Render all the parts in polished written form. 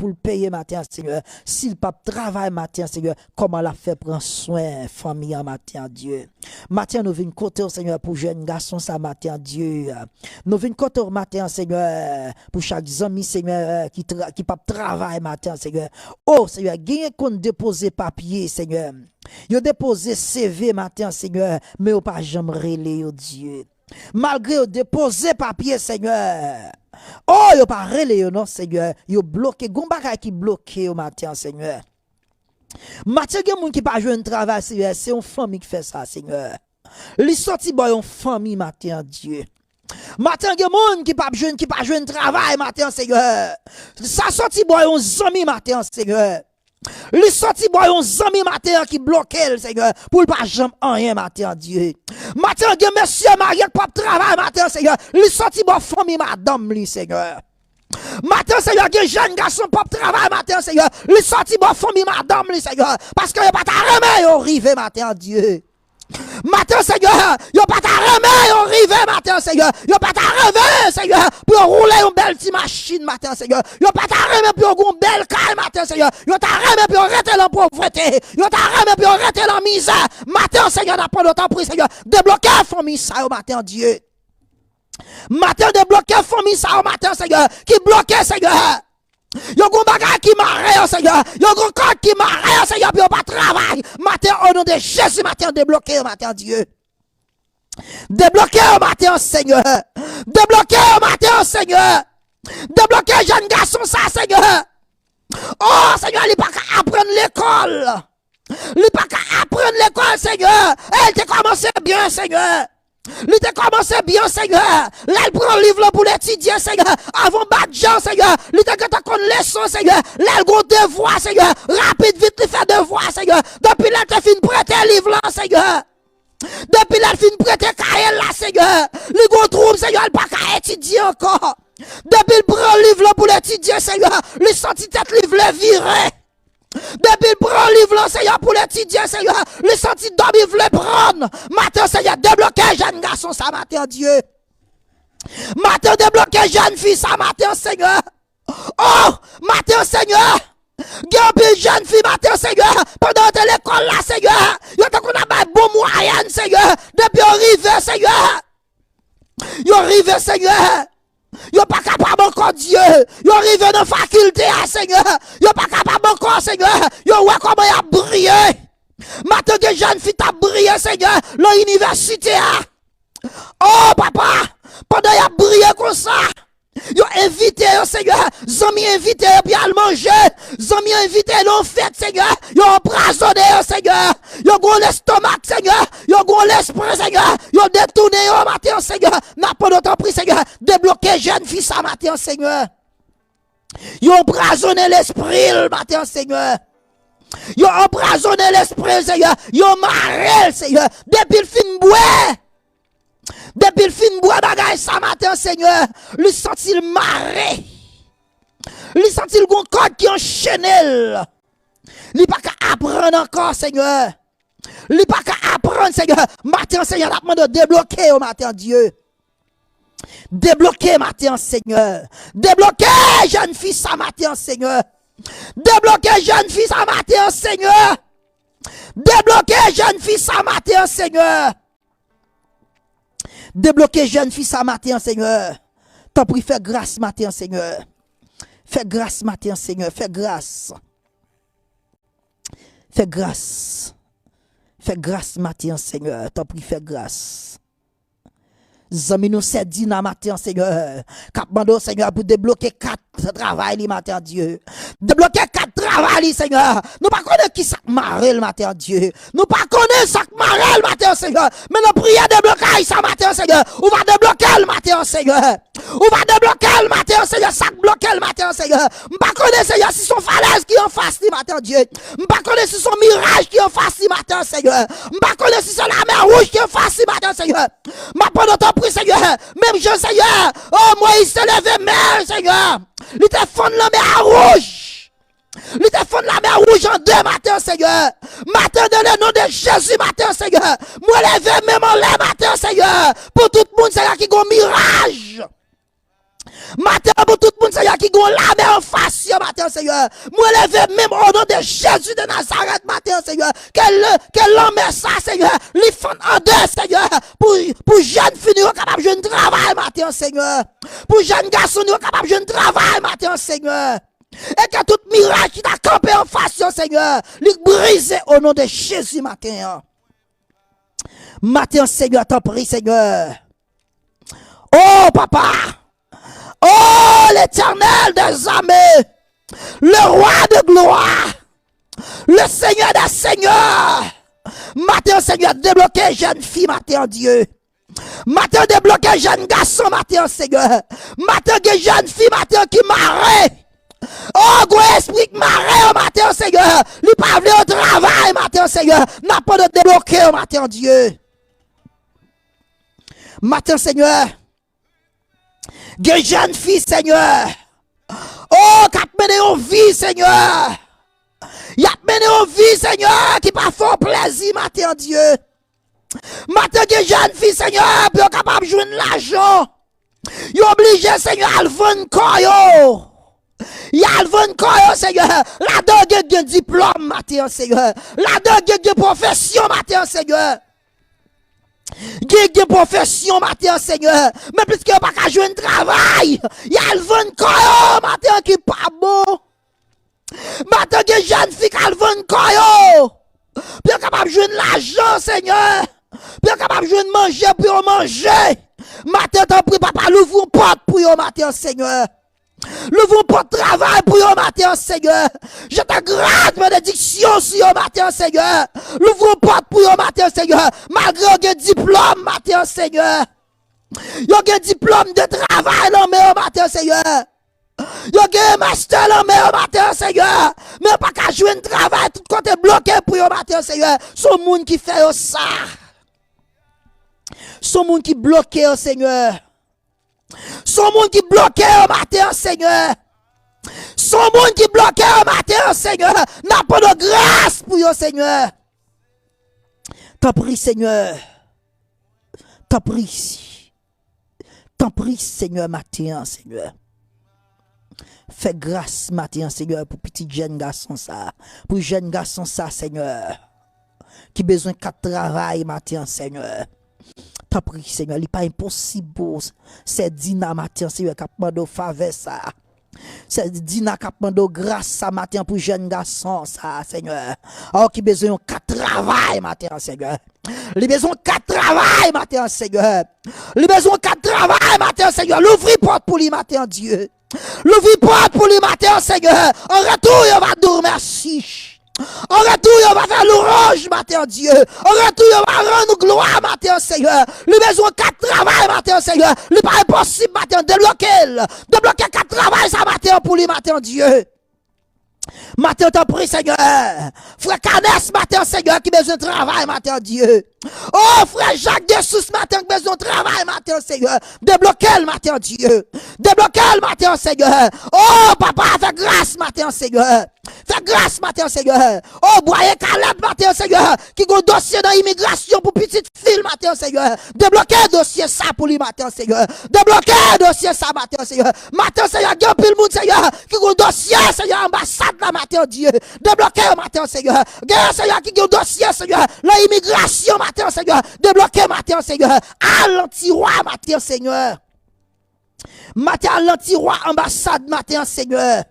pour le payer matin, Seigneur. S'il pas travail matin, Seigneur, comment la fait prendre soin famille matin, Dieu. Matin, nous venons côté, Seigneur, pour jeunes garçons, ça matin, Dieu. Nous venons côté matin, Seigneur, pour chaque ami, Seigneur, qui pas travail matin, Seigneur. Oh, Seigneur, gagne qu'on dépose papier, Seigneur. Yo déposé CV matin, Seigneur, mais yo pas jamais relé, oh Dieu. Malgré yo déposé papier, Seigneur. Oh, yo pas relé, non, Seigneur. Yo bloqué, gon bagay qui bloqué au matin, Seigneur. Matin, gen moun qui pas joué un travail, Seigneur, c'est une famille qui fait ça, Seigneur. Li sorti boy une famille matin, Dieu. Matin, gen moun qui pas joué un travail matin, Seigneur. Ça sorti boy un zami matin, Seigneur. Li sorti boy un zami matin qui bloque, Seigneur, pour pas jamais rien matin, Dieu. Matin, gen monsieur marié pas travail matin, Seigneur. Li sorti boy famille madame li, Seigneur. Matin, Seigneur, gen jeune garçon pas travail matin, Seigneur. Li sorti boy famille madame li, Seigneur. Parce que yo pas ta remet yo rive matin, Dieu. Matin, Seigneur, yo pas ta remet yo rive matin, Seigneur. Yo pas ta remet, Seigneur, pour rouler une belle petite machine matin, Seigneur. Yo pas ta remet pour une belle caille matin, Seigneur. Yo ta remet pour arrêter la pauvreté. Yo ta remet pour arrêter la misère. Matin, Seigneur, n'a pas de temps pris, Seigneur. Débloquer la famille ça au matin, Dieu. Matin, débloquer la famille ça au matin, Seigneur. Qui bloquait, Seigneur. Yo gon bagay qui marre, Seigneur. Yo gon code qui marre, Seigneur, puis yo pas travail. Matin, au nom de Jésus, matin, débloquer, matin, Dieu. Débloquer au matin, Seigneur. Débloquer au matin, Seigneur. Débloquer jeune garçon, ça, Seigneur. Oh, Seigneur, il pas qu'à apprendre l'école. Il pas qu'à apprendre l'école, Seigneur. Elle t'a commencé bien, Seigneur. Il t'a commencé bien, Seigneur. Là, il prend le livre pour l'étudier, Seigneur. Avant Badjan, Seigneur. Il t'a qu'on leçon, Seigneur. Là, il go devoir, Seigneur. Rapide, vite, il fait devoir, Seigneur. Depuis là, il fin prêter le livre là, Seigneur. Depuis là, il fin prêter cahier là, Seigneur. Il go trouve, Seigneur, il pas qu'à étudier encore. Depuis il prend le livre là pour l'étudier, Seigneur. Il sorti tête livre le viré. Depuis il prend le livre là, Seigneur, pour l'étudier, Seigneur. Il sorti d'homme, il veut prendre. Matin, Seigneur, débloquer jeune garçon, ça matin, Dieu. Matin, débloquer jeune fille, ça matin, Seigneur. Oh, matin, Seigneur. Gambie jeune fille, matin, Seigneur. Pendant l'école là, Seigneur. Yo t'as qu'on a bon moyen, Seigneur. Depuis arrivé, Seigneur. Yo arrivé, Seigneur. Yo pas capable encore, Dieu. Yo arrivé dans la faculté, Seigneur. Yo pas capable encore, Seigneur. Yo ouais comment y a brillé. Matin que jeune fille t'a brillé, Seigneur. L'université. Oh, papa. Pendant y a brillé comme ça. Yo invité, Seigneur. Zami invité, puis à le manger. Zami invité, l'on fête, Seigneur. Yo embrasonné, Seigneur. Yo gon l'estomac, Seigneur. Yo gon l'esprit, Seigneur. Yo détourné, yo matin, Seigneur. N'a pas d'autre prix, Seigneur. Débloquer jeune fille, ça matin, Seigneur. Yo embrasonné l'esprit, le matin, Seigneur. Yo embrasonné l'esprit, Seigneur. Yo marré, Seigneur. Depuis le fin bois. Depuis le fin bois bagay ça matin, Seigneur, lui senti le maré. Lui senti le gon code qui enchaîné. Lui pas qu'à apprendre encore, Seigneur. Lui pas qu'à apprendre, Seigneur. Matin, Seigneur, la demande de débloquer au matin, Dieu. Débloquer matin, Seigneur. Débloquer jeune fille ça matin, Seigneur. Débloquer jeune fille ça matin, Seigneur. Débloquer jeune fille ça matin, Seigneur. Débloquer jeune fille ça matin, Seigneur. T'as pris faire grâce matin, Seigneur. Fais grâce matin, Seigneur. Fais grâce. Fais grâce. Fais grâce matin, Seigneur. T'as pris faire grâce. Zami nous c'est dit dans matin, Seigneur. Cap mando, Seigneur, pour débloquer 4 travail li matin, Dieu. Débloquer 4 travail, Seigneur. Nous pas connaître qui ça marre le matin, Dieu. Nous pas connaître ça marre le matin, Seigneur. Mais nous prions débloquer ça matin, Seigneur. On va débloquer le matin, Seigneur. On va débloquer le matin, Seigneur. Ça bloquer le matin, Seigneur. Nous pas connaître, Seigneur, si son falaise qui en face le matin, Dieu. Nous pas connaître si son mirage qui en face le matin, Seigneur. Nous pas connaître si c'est la mer rouge qui en face le matin, Seigneur. Ma pas de temps, Seigneur, même je, Seigneur, oh, Moïse s'est levé, mais, Seigneur, il te fonde la mer rouge. Il te fonde la mer rouge en 2 matins, Seigneur. Matin dans le nom de Jésus, matin, Seigneur. Moi, levé même en l'air, matin, Seigneur. Pour tout le monde, Seigneur, qui a un mirage. Matin pour tout le monde, Seigneur, qui gon la main en face, matin, Seigneur. Moi, lève même au nom de Jésus de Nazareth, matin, Seigneur. Qu'elle en ça, Seigneur. Les fonds en deux, Seigneur. Pour jeunes filles, capable de jouer un travail, matin, Seigneur. Pour jeunes garçons, capable de jouer un travail, matin, Seigneur. Et que tout miracle qui t'a campé en face, Seigneur, lui brise au nom de Jésus, matin. Matin, Seigneur, t'en prie, Seigneur. Oh, papa. Oh, l'Éternel des armées, le roi de gloire, le Seigneur des seigneurs. Matin, Seigneur, débloquez jeune fille, matin, Dieu. Matin, débloquez jeune garçon, matin, Seigneur. Matin, jeune fille, matin, qui marre. Oh, gros esprit qui marre, matin, Seigneur. Lui pas venu au travail, matin, Seigneur. N'a pas de débloquer, matin, Dieu. Matin, Seigneur. Des jeunes filles, Seigneur. Oh, qui a mené en vie, Seigneur. Il a mené en vie, Seigneur, qui pas fait plaisir, matin, Dieu. Matin, des jeunes filles, Seigneur, pour capable de jouer de l'argent. Il est obligé, Seigneur, à le vendre koyo. Il a le vendre koyo, Seigneur. Là-dedans, il y a un diplôme, matin, Seigneur. Là-dedans, il y a une profession, matin, Seigneur. Gagné profession matin Seigneur, mais puisque pas qu'à jouer un travail, il y a le vent koyo matin qui pas bon. Matin que jeune fille qui a le vent koyo. Puis capable de jouer de l'argent Seigneur. Puis capable de jouer de manger pour manger. Matin t'en prie papa l'ouvre une porte pour yo matin Seigneur. L'ouvre pour travail pour yo matin, Seigneur. Je te grâce bénédiction sur yo matin, Seigneur. L'ouvre porte pour yo matin, Seigneur. Malgré un diplôme matin, Seigneur. Yo un diplôme de travail non mais au matin, Seigneur. Yo un master non mais au matin, Seigneur. Mais pas qu'à jouer un travail tout côté bloqué pour yo matin, Seigneur. Son monde qui fait ça. Son monde qui bloqué, Seigneur. Son monde qui bloqué au matin, Seigneur. Son monde qui bloqué au matin, Seigneur. N'a pas de grâce pour vous, Seigneur. T'en prie, Seigneur. T'en prie. T'en prie, Seigneur, matin, Seigneur. Fais grâce, matin, Seigneur, pour petit jeune garçon ça. Pour jeune garçon ça, Seigneur. Qui besoin de travail, matin, Seigneur. T'as pris, Seigneur, il n'est pas impossible. C'est Dina matin, Seigneur, qui a demandé faveur ça. C'est Dina qui a demandé grâce ça matin pour jeune garçon ça, Seigneur. Oh, qui besoin de travail matin, Seigneur. Les besoin de travail matin, Seigneur. Les besoin de travail matin, Seigneur. L'ouvrir porte pour lui matin, Dieu. L'ouvrir porte pour lui matin, Seigneur. En retour, il va dire merci. En retour, il va faire l'orange, matin, Dieu. En retour, il va rendre gloire, matin, Seigneur. Le besoin de travail, matin, Seigneur. Le pas impossible, matin, débloquer. Débloquer 4 travail, ça, matin, pour lui, matin, Dieu. Matin, t'en prie, Seigneur. Frère Canès, matin, Seigneur, qui besoin de travail, matin, Dieu. Oh, frère Jacques de Sous, matin, qui besoin de travail, matin, Seigneur. Débloquez le matin, Dieu. Débloquez le matin, Seigneur. Oh, papa, fais grâce, matin, Seigneur. Fais grâce, matin, Seigneur. Oh, Boyer Caleb, matin, Seigneur. Qui a un dossier dans l'immigration pour petite fille, matin, Seigneur. Débloquez le dossier ça pour lui, matin, Seigneur. Débloquez le dossier ça, matin, Seigneur. Matin, Seigneur, il y a pile monde, Seigneur. Qui a un dossier, Seigneur, ambassade, là, matin, Dieu. Débloquez le matin, Seigneur. Seigneur, qui a un dossier, Seigneur. L'immigration, matin, Seigneur. Débloquez, matin, Seigneur. À l'anti-roi, matin, Seigneur. Matin, à l'anti-roi, ambassade, matin, Seigneur.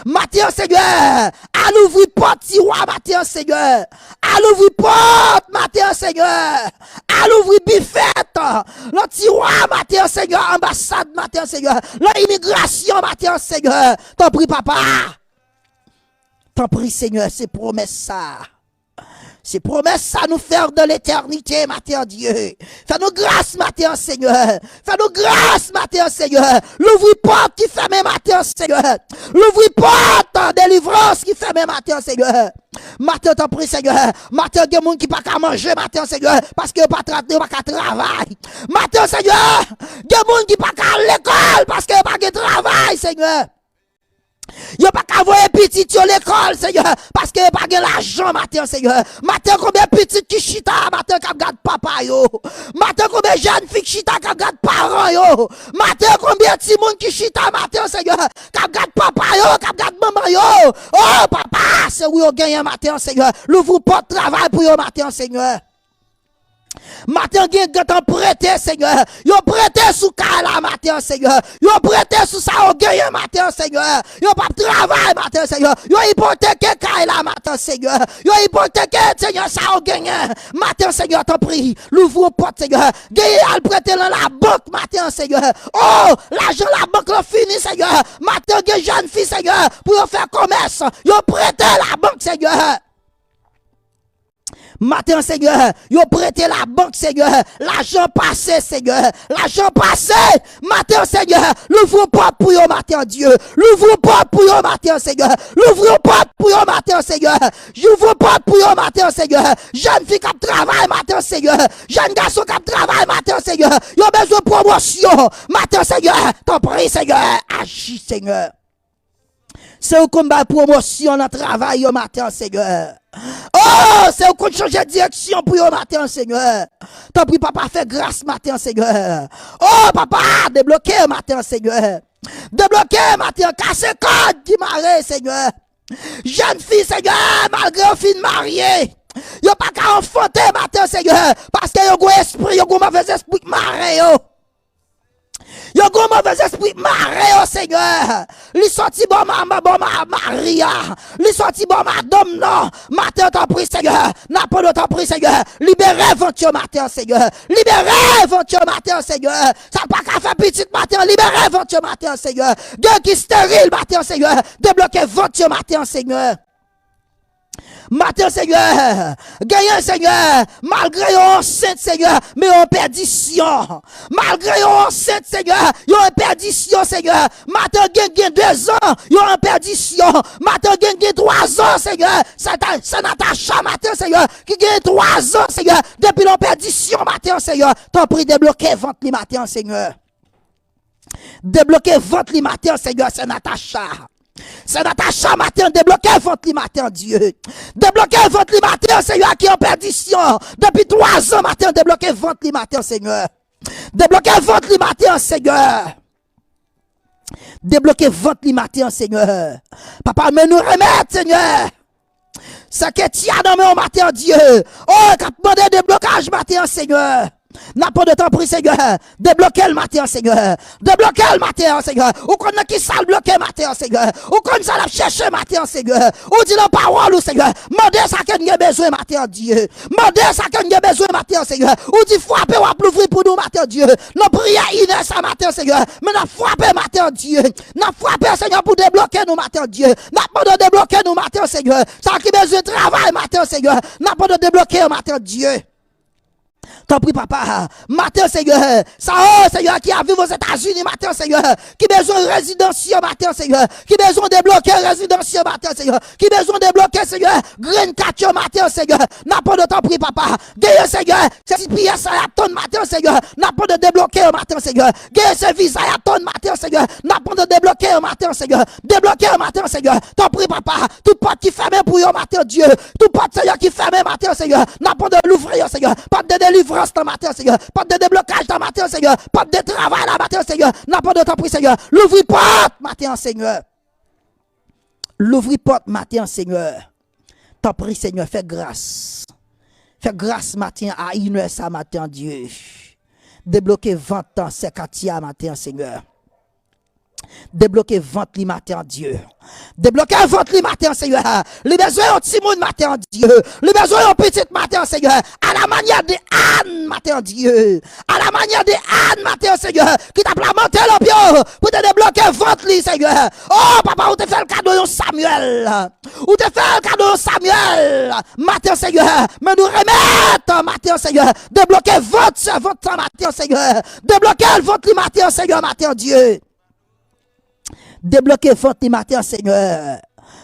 Matin, Seigneur, à l'ouvrir porte, tiroir, matin, Seigneur. À l'ouvrir porte, matin, Seigneur. À l'ouvrir bifette, le tiroir, matin, Seigneur. Ambassade, matin, Seigneur. L'immigration, matin, Seigneur. T'en prie, papa. T'en prie, Seigneur, c'est promesse ça. C'est promesse à nous faire de l'éternité, matin Dieu. Fais-nous grâce, matin Seigneur. Fais-nous grâce, matin Seigneur. L'ouvre porte qui ferme, matin Seigneur. L'ouvre porte délivrance qui ferme, matin Seigneur. Matin, t'en prie, Seigneur. Matin, il y a des gens qui ne peuvent pas manger, matin, Seigneur. Parce qu'ils ne peuvent pas travailler. Matin, Seigneur. Il y a des gens qui ne peuvent pas à l'école parce qu'ils n'ont pas de travail, Seigneur. Il n'y a pas qu'à voir petites yo l'école, Seigneur, parce que pas de l'argent, matin, Seigneur. Matin, combien de petites qui chita, matin, qui regardent papa, yo. Matin, combien de jeunes filles qui chita, qui regardent parents, yo. Matin, combien de petits monde qui chita, matin, Seigneur, qui regardent papa, yo, qui regardent maman, yo. Oh, papa, c'est où yo gagne, matin, Seigneur. L'ouvre pas de travail pour yo, matin, Seigneur. Matin, gen t'en prêté, Seigneur. Yo prêté sous kala, matin, Seigneur. Yo prêté sous ça, au gagne, matin, Seigneur. Yo pas travail, matin, Seigneur. Yo hypothéqué kala, matin, Seigneur. Yo hypothéqué, Seigneur, ça, au gagne. Matin, Seigneur, t'en prie. L'ouvre porte, Seigneur. Gagne, al prêté dans la banque, matin, Seigneur. Oh, l'argent, la banque, l'a fini, Seigneur. Matin, gen jeune fille, Seigneur, pour yo faire commerce. Yo prêté la banque, Seigneur. Matin, Seigneur, yo prêté la banque, Seigneur, l'argent passé, Seigneur, l'argent passé, matin, Seigneur, l'ouvre porte pour yo, matin, Dieu, l'ouvre porte pour yo, matin, Seigneur, l'ouvre porte pour yo, matin, Seigneur, j'ouvre porte pour yo, matin, Seigneur, jeune fille qui travaille, matin, Seigneur, jeune garçon qui travaille, matin, Seigneur, yo besoin de promotion, matin, Seigneur, t'en prie, Seigneur, agis, Seigneur. C'est au combat promotion dans le travail au matin, Seigneur. Oh, c'est au qu'on change de direction pour au matin, Seigneur. T'en prie, papa, fais grâce matin, Seigneur. Oh, papa, débloquez matin, Seigneur. Débloquez matin, cassez code qui marre, Seigneur. Jeune fille, Seigneur, malgré un fille mariée. Yo pas qu'à enfanter matin, Seigneur. Parce que yo go esprit, yo go mauvais esprit marre, yo. Yo go mauvais esprit marre, oh Seigneur. Li sorti bon Maria. Li sorti bon madame, non. Matin, t'en prie, Seigneur. N'a pas de t'en prie, Seigneur. Libérez votre matin, Seigneur. Libérez votre matin, Seigneur. Ça pas qu'à faire petit matin. Libérez votre matin, Seigneur. Dieu qui stérile matin, Seigneur. Débloquez votre matin, Seigneur. Matin, Seigneur, gagnez, Seigneur, malgré yon enceinte, Seigneur, mais yon perdition. Malgré yon enceinte, Seigneur, yon perdition, Seigneur. Matin, gagne 2 ans, yon perdition. Matin, gagne 3 ans, Seigneur. C'est Natacha, matin, Seigneur, qui gagne 3 ans, Seigneur, depuis l'on perdition, matin, Seigneur. T'en prie, débloquer vente li matin, Seigneur. Débloquer vente li matin, Seigneur, c'est Natacha. C'est Natacha matin, débloquez votre matin, Dieu. Débloquez votre matin, Seigneur, qui est en perdition. Depuis 3 ans matin, débloquez votre matin, Seigneur. Débloquez votre matin, Seigneur. Débloquez votre matin, Seigneur. Papa, mais nous remettre, Seigneur. Ce que tu as dans mon matin, Dieu. Oh, qu'a demandé déblocage matin, Seigneur. N'a pas de temps pris, Seigneur. Débloquez le matin, Seigneur. Débloquez le matin, Seigneur. Ou qu'on a qui ça bloqué matin, Seigneur. Ou qu'on ça l'a cherché matin, Seigneur. Ou dit la parole, Seigneur. Mandez ça qu'on a besoin matin, Dieu. Mandez ça qu'on a besoin matin, Seigneur. Ou dit frapper ou l'ouvrir pour nous matin, Dieu. Nous prions Inès ça matin, Seigneur. Mais nous frappé matin, Dieu. Nous frappé, Seigneur, pour débloquer nous matin, Dieu. N'a pas de débloquer nous matin, Seigneur. Ça qui besoin de travail matin, Seigneur. N'a pas de débloquer matin, Dieu. T'en prie, papa. Matin, Seigneur. Ça, oh, Seigneur, qui a vu aux États-Unis, matin, Seigneur. Qui besoin de résidence, matin, Seigneur. Qui besoin de débloquer résidence, matin, Seigneur. Qui besoin de débloquer, Seigneur. Green 4 matin, Seigneur. N'a pas de temps pris, papa. Gagne, Seigneur. C'est pièces à ton matin, Seigneur. N'a pas de débloquer au matin, Seigneur. Gagne, ce visa à ton matin, Seigneur. N'a pas de débloquer au matin, Seigneur. Débloquer au matin, Seigneur. T'en prie, papa. Tout porte qui ferme pour au matin, Dieu. Tout porte, Seigneur, qui ferme matin, Seigneur. N'a pas de l'ouvrir, Seigneur. Pas de délivrance dans matin, Seigneur. Pas de déblocage dans matin, Seigneur. Pas de travail dans matin, Seigneur. N'a pas de temps pris, Seigneur. L'ouvrir porte matin, Seigneur. L'ouvrir porte matin, Seigneur. T'en prie, Seigneur, fais grâce. Fais grâce matin à une ça matin, Dieu. Débloquer 20 ans, c'est Katia matin, Seigneur. Débloquer vente li matin, Dieu. Débloquer vente li matin, Seigneur. Les besoins ont petit monde matin, Dieu. Les besoins ont petite matin, Seigneur. À la manière de Anne matin, Dieu. À la manière de Anne matin, Seigneur. Qui t'a planté l'opio pour te débloquer vente li, Seigneur. Oh, papa, ou te fait le cadeau de Samuel. Ou te fait le cadeau de Samuel. Matin, Seigneur. Mais nous remettons matin, Seigneur. Débloquer vente matin, Seigneur. Débloquer vente li matin, Seigneur, matin, Dieu. Débloquez votre matin, Seigneur.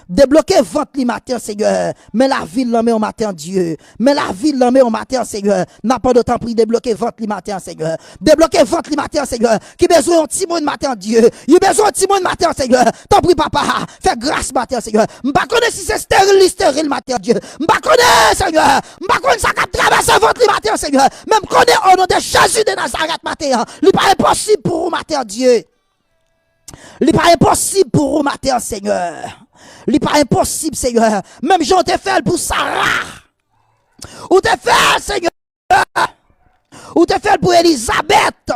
Débloquer vente li matin, Seigneur. Mais la ville l'en met au matin, Dieu. Mais la ville l'en met au matin, Seigneur. N'a pas de temps pour débloquer vente li matin, Seigneur. Débloquer vente li matin, Seigneur. Qui besoin un petit monde matin, Dieu. Il besoin un petit monde matin, Seigneur. T'en prie, papa. Fais grâce matin, Seigneur. M'pas connaître si c'est stérile matin, Dieu. M'pas connaître, Seigneur. M'pas connaître ça qui traverse vente li matin, Seigneur. Même connaître au nom de Jésus de Nazareth matin. Il pas impossible pour vous matin, Dieu. Il pas impossible pour vous matin, Seigneur. Il pas impossible, Seigneur. Même Jean te fait pour Sarah. Ou te fait, Seigneur. Ou te fait pour Elisabeth.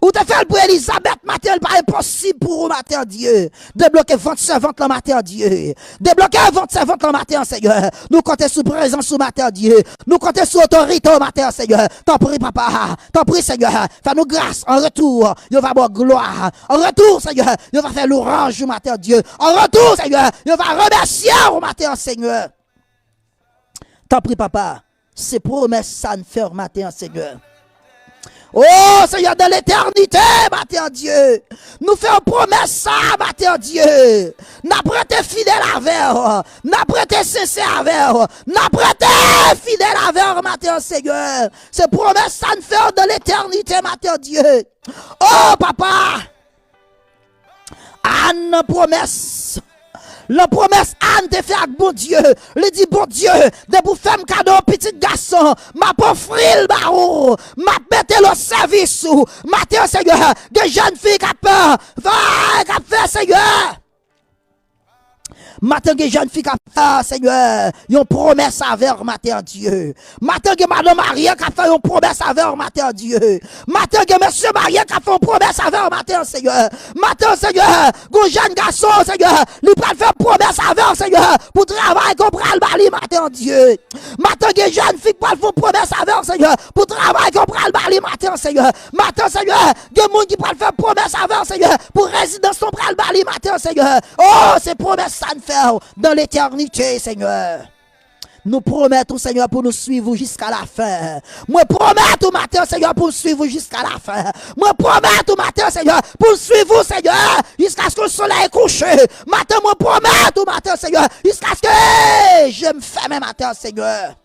Ou te fait pour Elisabeth, matin, il pas impossible pour vous, matin, Dieu. Débloquer votre servante, le matin, Dieu. Débloquer votre servante, le matin, Seigneur. Nous comptons sous présence, au matin, Dieu. Nous comptons sous autorité, au matin, Seigneur. T'en prie, papa. T'en prie, Seigneur. Fais-nous grâce. En retour, il va avoir gloire. En retour, Seigneur, il va faire l'orange, au matin, Dieu. En retour, Seigneur, il va remercier, au matin, Seigneur. T'en prie, papa. Ces promesses, ça ne fait, au matin, Seigneur. Oh, Seigneur, de l'éternité, matin Dieu. Nous faisons promesse ça, matin Dieu. N'a prêté fidèle avec, n'a prêté sincère avec, n'a prêté fidèle avec, matin Seigneur. Ces promesses ça ne fait de l'éternité, matin Dieu. Oh, papa. Anne promesse. La promesse Anne te fait avec bon Dieu. Il dit bon Dieu, de pour faire un cadeau petit garçon, m'a pas offrir le barreau, m'a mettre le service ou, matin Seigneur, des jeunes filles qui ont peur, va, qui ont fait Seigneur. Matin que jeune fille qui a fait, Seigneur, une promesse avec matin Dieu. Matin que madame mariée qui a fait une promesse avec matin Dieu. Matin que monsieur marié qui a fait une promesse avec matin Seigneur. Matin Seigneur, un jeune garçon Seigneur, il peut faire promesse avec Seigneur pour travailler qu'on prend le bali matin Dieu. Matin que jeune fille qui faire promesse avec Seigneur pour travailler qu'on prend le bali matin Seigneur. Matin Seigneur, des gens qui peuvent faire promesse avec Seigneur pour résidence son prend le bali matin Seigneur. Oh, ces promesses ça ne fait dans l'éternité, Seigneur. Nous promettons, Seigneur, pour nous suivre jusqu'à la fin. Moi, promets au matin, Seigneur, pour nous suivre jusqu'à la fin. Moi, promets au matin, Seigneur, pour nous suivre, Seigneur, jusqu'à ce que le soleil couche. Matin, moi, promets au matin, Seigneur, jusqu'à ce que je me ferme matin, Seigneur.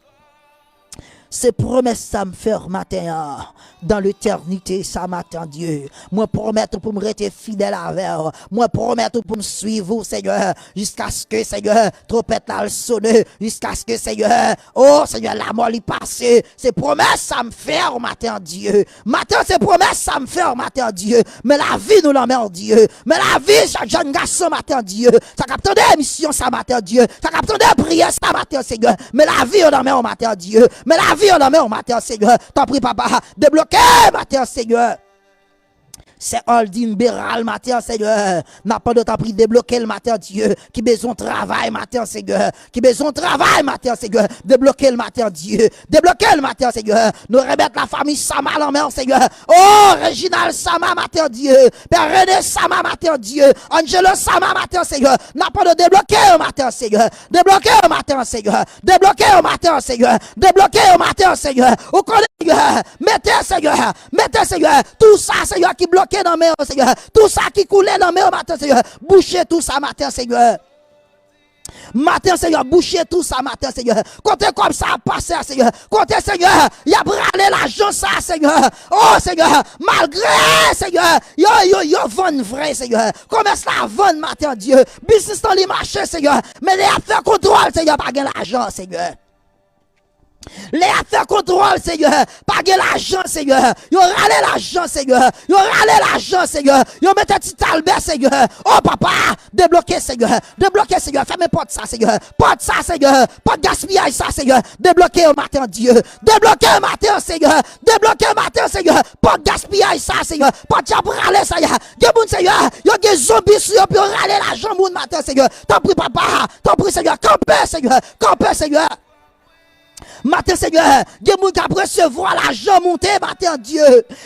Ces promesses, ça me fait matin, dans l'éternité, ça m'attend Dieu. Moi, promettre pour me rester fidèle avec. Moi, promettre pour me suivre, Seigneur, jusqu'à ce que, Seigneur, trompette là le sonne, jusqu'à ce que, Seigneur, oh, Seigneur, la mort y passe. Ces promesses, ça me fait matin Dieu. Matin, ces promesses, ça me fait matin Dieu. Mais la vie, nous l'en en Dieu. Mais la vie, chaque jeune garçon, matin Dieu. Ça capte des missions, ça matin Dieu. Ça capte des prières, ça matin Seigneur. Mais la vie, on en met au matin Dieu. Mais la vie, on en met au matin Seigneur. T'en prie, papa, débloquez, matin Seigneur. C'est Aldine Béral matin, Seigneur. N'a pas de temps pour débloquer le matin, Dieu. Qui besoin de travail matin, Seigneur. Qui besoin de travail matin, Seigneur. Débloquer le matin, Dieu. Débloquer le matin, Seigneur. Nous remettre la famille Sama en main, Seigneur. Oh, Réginal Sama matin, Dieu. Père René Sama matin, Dieu. Angelo Sama matin, Seigneur. N'a pas de débloquer au matin, Seigneur. Débloquer au matin, Seigneur. Débloquer au matin, Seigneur. Débloquer au matin, Seigneur. Au connaît, Seigneur. Mettez, Seigneur. Mettez, Seigneur. Tout ça, Seigneur, qui bloque dans mes Seigneur, tout ça qui coulait dans mes matin, Seigneur, bouchez tout ça matin, Seigneur. Matin, Seigneur, bouchez tout ça matin, Seigneur. Comptez comme ça a passé, Seigneur. Comptez, Seigneur, il a bralé l'argent, ça, Seigneur. Oh, Seigneur, malgré, Seigneur, yo, vend vrai, Seigneur. Commerce la vendre matin, Dieu. Business dans les marchés, Seigneur. Mais les affaires contrôle, Seigneur, pas gagner l'argent, Seigneur. Les affaires contrôle, Seigneur. Pas de l'argent, Seigneur. Yo râlé l'argent, Seigneur. Yo râlé l'argent, Seigneur. Yo mettez petit Albert, Seigneur. Oh, papa, débloquez, Seigneur. Débloquez, Seigneur. Fermez porte ça, Seigneur. Porte ça, Seigneur. Pas de gaspillage, ça, Seigneur. Débloquez au matin, Dieu. Débloquez au matin, Seigneur. Débloquez au matin, Seigneur. Pas de gaspillage, ça, Seigneur. Pas de râler, Seigneur. Yo, bon, Seigneur. Yo, des zombies sur yo, puis râler l'argent, mon matin, Seigneur. T'en prie, papa. T'en prie, Seigneur. Campez, Seigneur. Campez, Seigneur. Matin, Seigneur, il y a des gens qui après recevoir l'argent monté, matin, Dieu.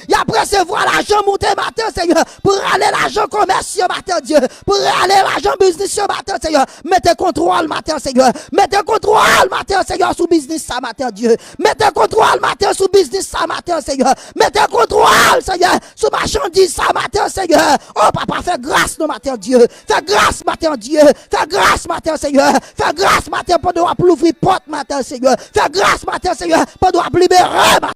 Il après recevoir l'argent monté, matin, Seigneur, pour aller l'argent commercial, matin, Dieu. Pour aller l'argent business, matin, Seigneur. Mettez contrôle, matin, Seigneur. Mettez contrôle, matin, Seigneur, sous business ça matin, Dieu. Mettez contrôle matin sous business ça matin, Seigneur. Mettez contrôle, Seigneur, sous marchandise ça matin, Seigneur. Oh, papa, fais grâce nos matin, Dieu. Fais grâce matin, Dieu. Fais grâce matin, Seigneur. Fais grâce matin, pendant qu'on ouvrir porte matin, Seigneur. Fais grâce matin, Seigneur, pendant qu'on libérer matin.